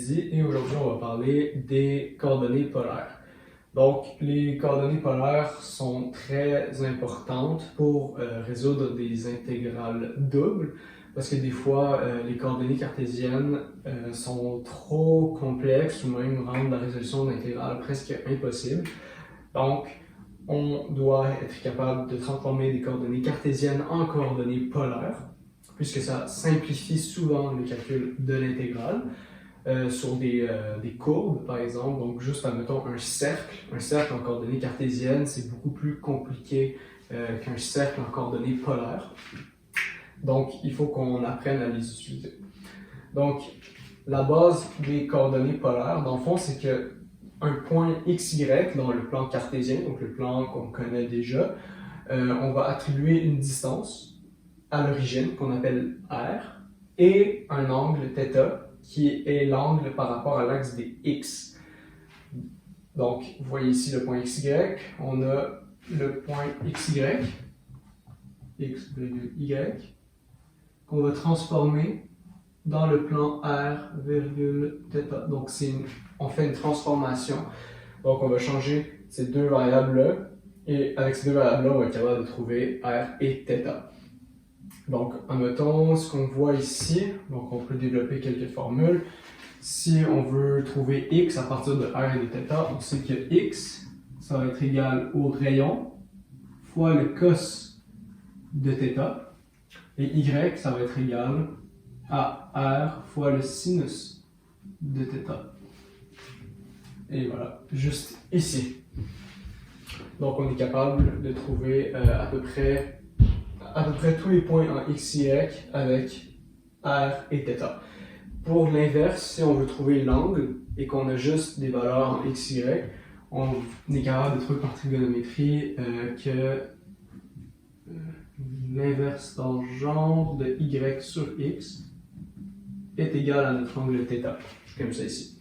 Mehdi et aujourd'hui on va parler des coordonnées polaires. Donc les coordonnées polaires sont très importantes pour résoudre des intégrales doubles parce que des fois les coordonnées cartésiennes sont trop complexes ou même rendent la résolution d'intégrales presque impossible. Donc on doit être capable de transformer des coordonnées cartésiennes en coordonnées polaires, puisque ça simplifie souvent le calcul de l'intégrale sur des courbes, par exemple. Donc, juste admettons un cercle en coordonnées cartésiennes, c'est beaucoup plus compliqué qu'un cercle en coordonnées polaires. Donc, il faut qu'on apprenne à les utiliser. Donc, la base des coordonnées polaires, dans le fond, c'est que un point XY dans le plan cartésien, donc le plan qu'on connaît déjà, on va attribuer une distance à l'origine qu'on appelle R et un angle θ qui est l'angle par rapport à l'axe des X. Donc, vous voyez ici le point XY, on a le point XY, X virgule Y, qu'on va transformer dans le plan R virgule θ. Donc, on fait une transformation. Donc, on va changer ces deux variables-là. Et avec ces deux variables-là, on va être capable de trouver R et θ. Donc, admettons ce qu'on voit ici. Donc, on peut développer quelques formules. Si on veut trouver X à partir de R et de θ, on sait que X, ça va être égal au rayon fois le cos de θ. Et Y, ça va être égal à R fois le sinus de θ. Et voilà, juste ici. Donc, on est capable de trouver à peu près tous les points en x, y avec R et θ. Pour l'inverse, si on veut trouver l'angle et qu'on a juste des valeurs en x, y, on est capable de trouver par trigonométrie que l'inverse tangente de y sur x est égal à notre angle θ, comme ça ici.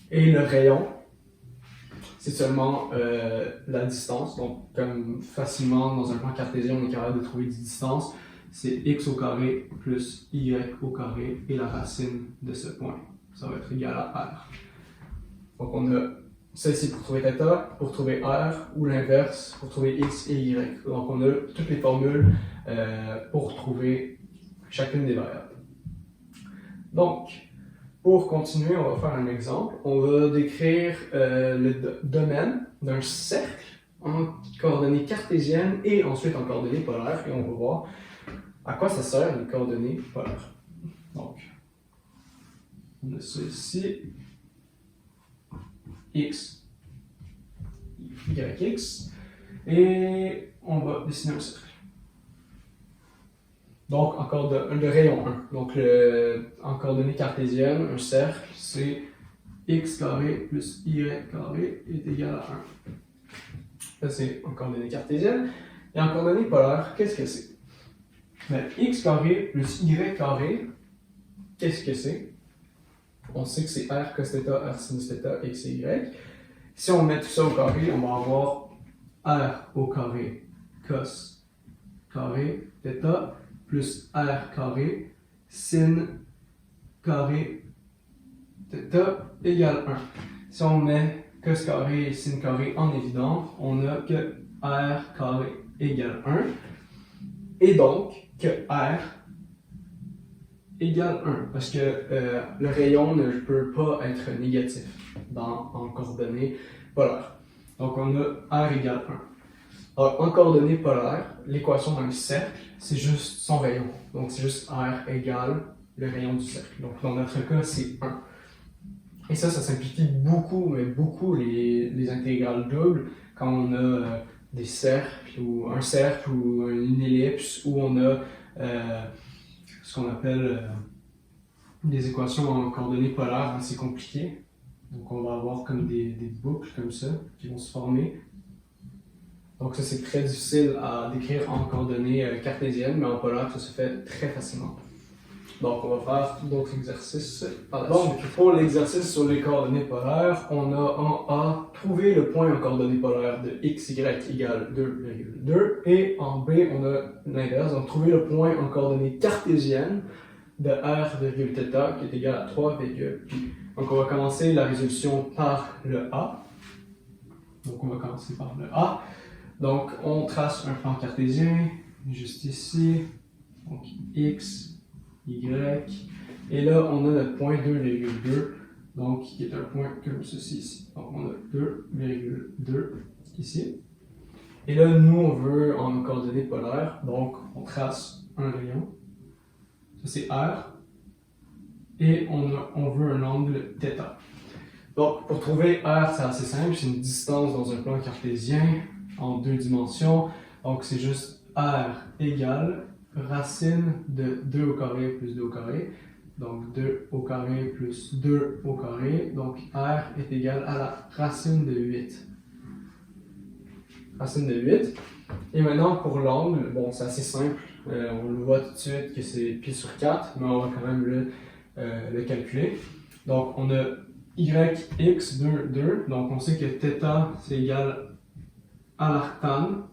Et le rayon, c'est seulement la distance. Donc, comme facilement dans un plan cartésien, on est capable de trouver des distances. C'est x au carré plus y au carré et la racine de ce point. Ça va être égal à r. Donc, on a ça ici pour trouver θ, pour trouver r, ou l'inverse pour trouver x et y. Donc, on a toutes les formules pour trouver chacune des variables. Donc, pour continuer, on va faire un exemple. On va décrire le domaine d'un cercle en coordonnées cartésiennes et ensuite en coordonnées polaires. Et on va voir à quoi ça sert les coordonnées polaires. Donc, on a ça ici. X, YX. Et on va dessiner un cercle. Donc, encore le rayon 1. Donc, en coordonnées cartésiennes, un cercle, c'est x carré plus y carré est égal à 1. Ça, c'est en coordonnées cartésiennes. Et en coordonnées polaires, qu'est-ce que c'est? Ben, x carré plus y carré, qu'est-ce que c'est? On sait que c'est r cos θ, r sinus θ, x et y. Si on met tout ça au carré, on va avoir r au carré cos carré θ plus r carré sin carré θ égale 1. Si on met cos carré et sin carré en évidence, on a que r carré égale 1. Et donc que r égale 1. Parce que le rayon ne peut pas être négatif en coordonnées polaires. Donc on a r égale 1. Alors, en coordonnées polaires, l'équation d'un cercle, c'est juste son rayon. Donc, c'est juste R égale le rayon du cercle. Donc, dans notre cas, c'est 1. Et ça simplifie beaucoup, mais beaucoup les intégrales doubles quand on a des cercles, ou un cercle, ou une ellipse, où on a ce qu'on appelle des équations en coordonnées polaires assez compliquées. Donc, on va avoir comme des boucles comme ça qui vont se former. Donc ça, c'est très difficile à décrire en coordonnées cartésiennes, mais en polaire, ça se fait très facilement. Donc on va faire d'autres exercices par la suite. Donc pour l'exercice sur les coordonnées polaires, on a en A, trouver le point en coordonnées polaires de x, y égale 2,2, et en B, on a l'inverse, donc trouver le point en coordonnées cartésiennes de r,θ qui est égal à 3,8. Donc on va commencer la résolution par le A. Donc on va commencer par le A. Donc on trace un plan cartésien, juste ici. Donc X, Y. Et là on a notre point 2,2. Donc qui est un point comme ceci ici. Donc on a 2,2 ici. Et là nous on veut en coordonnées polaires. Donc on trace un rayon. Ça c'est R. Et on veut un angle θ. Donc, pour trouver R, c'est assez simple, c'est une distance dans un plan cartésien en 2 dimensions. Donc, c'est juste R égale racine de 2 au carré plus 2 au carré. Donc, 2 au carré plus 2 au carré. Donc, R est égal à la racine de 8. Racine de 8. Et maintenant, pour l'angle, bon, c'est assez simple. On le voit tout de suite que c'est pi sur 4, mais on va quand même le calculer. Donc, on a yx 2, donc on sait que θ c'est égal à l'arctane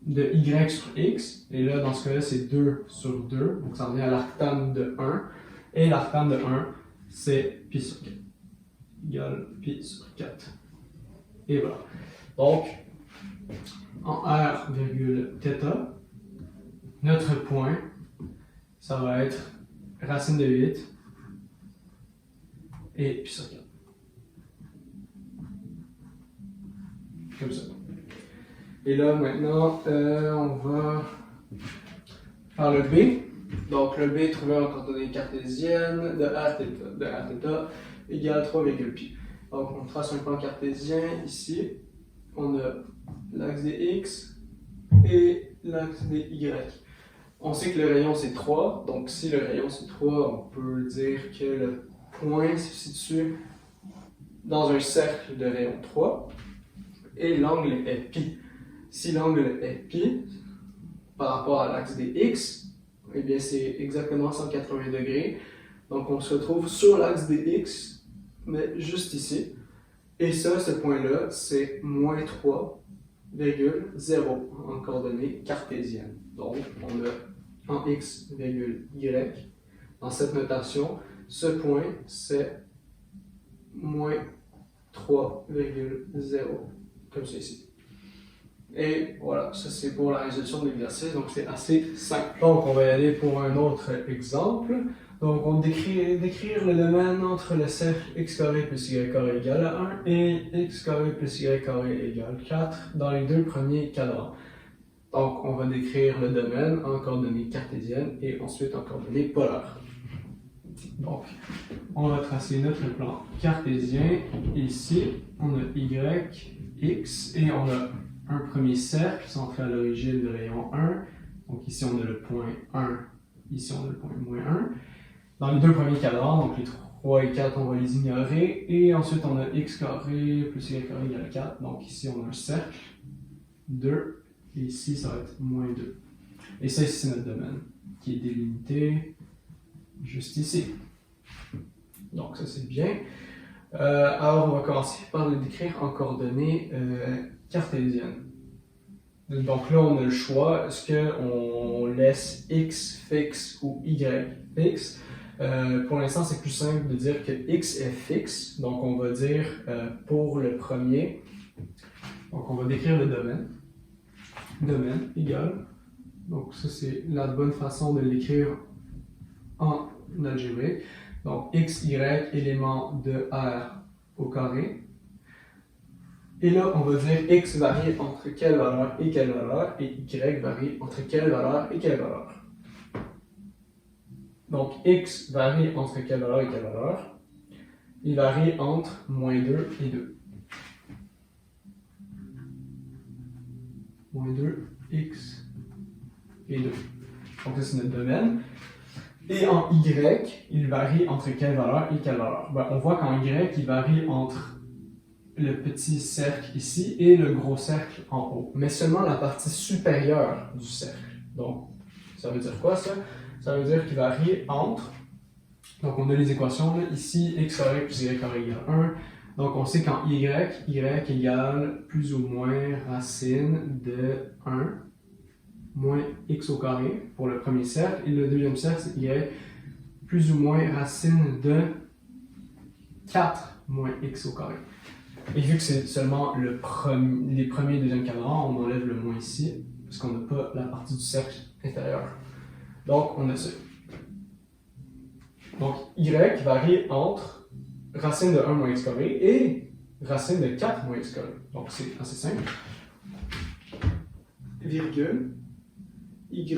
de y sur x, et là dans ce cas-là c'est 2 sur 2, donc ça revient à l'arctane de 1, et l'arctane de 1 c'est pi sur 4, égal pi sur 4. Et voilà. Donc, en r, θ, notre point, ça va être racine de 8 et pi sur 4. Comme ça. Et là, maintenant, on va faire le B. Donc, le B trouvé en coordonnées cartésiennes de Rθ égale 3,pi. Donc, on trace un plan cartésien ici. On a l'axe des X et l'axe des Y. On sait que le rayon c'est 3, donc si le rayon c'est 3, on peut dire que le point se situe dans un cercle de rayon 3 et l'angle est pi. Si l'angle est pi par rapport à l'axe des X, eh bien c'est exactement 180 degrés. Donc on se retrouve sur l'axe des X, mais juste ici. Et ça, ce point-là, c'est moins 3,0 en coordonnées cartésiennes. Donc on a en x, y, dans cette notation, ce point c'est moins 3,0, comme ceci. Et voilà, ça c'est pour la résolution de l'exercice, donc c'est assez simple. Donc on va y aller pour un autre exemple. Donc on va décrire le domaine entre le cercle x carré plus y carré égale à 1 et x carré plus y carré égale 4 dans les deux premiers cadrans. Donc, on va décrire le domaine en coordonnées cartésiennes et ensuite en coordonnées polaires. Donc, on va tracer notre plan cartésien. Ici, on a y, x, et on a un premier cercle centré à l'origine du rayon 1. Donc, ici, on a le point 1, ici, on a le point moins 1. Dans les deux premiers cadrans, donc les 3 et 4, on va les ignorer. Et ensuite, on a x carré plus y carré égale 4. Donc, ici, on a un cercle, 2. Et ici, ça va être moins 2. Et ça, ici, c'est notre domaine, qui est délimité juste ici. Donc, ça, c'est bien. Alors, on va commencer par le décrire en coordonnées cartésiennes. Donc là, on a le choix. Est-ce qu'on laisse x fixe ou y fixe? Pour l'instant, c'est plus simple de dire que x est fixe. Donc, on va dire pour le premier, donc on va décrire le domaine. Domaine égal. Donc ça c'est la bonne façon de l'écrire en algébrique. Donc x, y, élément de R au carré. Et là on va dire x varie entre quelle valeur et quelle valeur et y varie entre quelle valeur et quelle valeur. Donc x varie entre quelle valeur et quelle valeur. Il varie entre moins 2 et 2. Moins 2, x et 2. Donc ça c'est notre domaine. Et en y, il varie entre quelle valeur et quelle valeur? Ben, on voit qu'en y, il varie entre le petit cercle ici et le gros cercle en haut, mais seulement la partie supérieure du cercle. Donc, ça veut dire quoi ça? Ça veut dire qu'il varie entre, donc on a les équations là, ici, x carré plus y carré égale 1. Donc on sait qu'en y égale plus ou moins racine de 1 moins x au carré pour le premier cercle. Et le deuxième cercle, c'est y plus ou moins racine de 4 moins x au carré. Et vu que c'est seulement les premiers et deuxième cadrans, on enlève le moins ici, parce qu'on n'a pas la partie du cercle intérieur. Donc, on a ça. Donc, y varie entre racine de 1 moins x carré et racine de 4 moins x carré. Donc, c'est assez simple. Virgule, y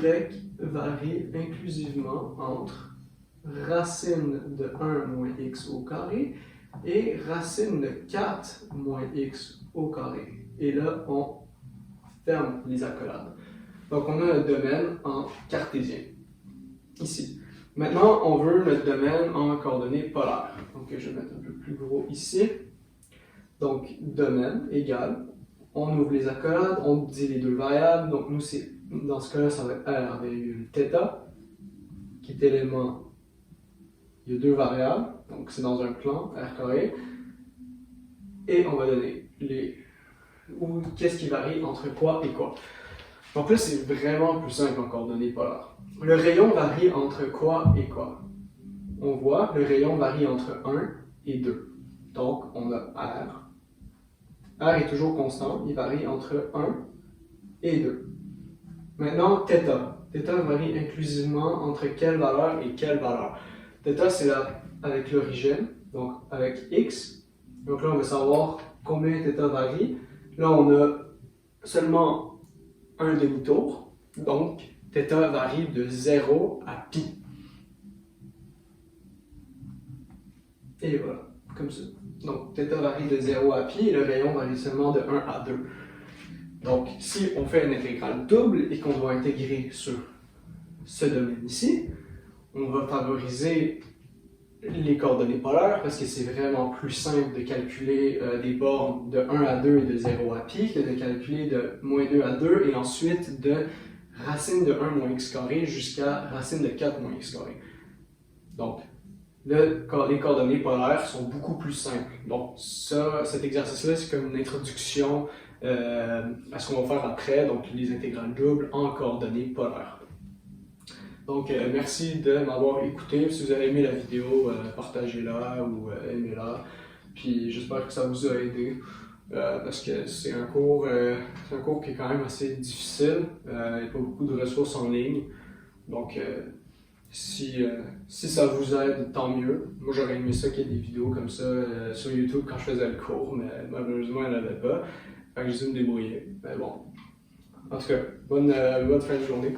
varie inclusivement entre racine de 1 moins x au carré et racine de 4 moins x au carré. Et là, on ferme les accolades. Donc, on a notre domaine en cartésien, ici. Maintenant, on veut notre domaine en coordonnées polaires. Donc, je vais mettre un peu plus gros ici. Donc, domaine égale, on ouvre les accolades, on dit les deux variables. Donc, nous, dans ce cas-là, ça va être R virgule θ, qui est élément. Il y a deux variables, donc c'est dans un plan, R carré. Et on va donner qu'est-ce qui varie entre quoi et quoi. Donc là, c'est vraiment plus simple en coordonnées polaires. Le rayon varie entre quoi et quoi? On voit, le rayon varie entre 1 et 2. Donc, on a R. R est toujours constant, il varie entre 1 et 2. Maintenant, θ. Θ varie inclusivement entre quelle valeur et quelle valeur. Θ, c'est là avec l'origine, donc avec x. Donc là, on veut savoir combien θ varie. Là, on a seulement un demi-tour, donc θ varie de 0 à pi. Et voilà, comme ça. Donc, θ varie de 0 à pi et le rayon varie seulement de 1 à 2. Donc, si on fait une intégrale double et qu'on doit intégrer sur ce domaine ici, on va favoriser les coordonnées polaires parce que c'est vraiment plus simple de calculer des bornes de 1 à 2 et de 0 à pi que de calculer de moins 2 à 2 et ensuite de racine de 1 moins x carré jusqu'à racine de 4 moins x carré. Donc, les coordonnées polaires sont beaucoup plus simples. Donc, cet exercice-là, c'est comme une introduction à ce qu'on va faire après, donc les intégrales doubles en coordonnées polaires. Donc, merci de m'avoir écouté. Si vous avez aimé la vidéo, partagez-la ou aimez-la. Puis, j'espère que ça vous a aidé. Parce que c'est un cours qui est quand même assez difficile. Il n'y a pas beaucoup de ressources en ligne. Donc, si ça vous aide, tant mieux. Moi, j'aurais aimé ça qu'il y ait des vidéos comme ça sur YouTube quand je faisais le cours, mais malheureusement, il n'y en avait pas. Fait que j'ai dû me débrouiller. Mais bon. En tout cas, bonne fin de journée.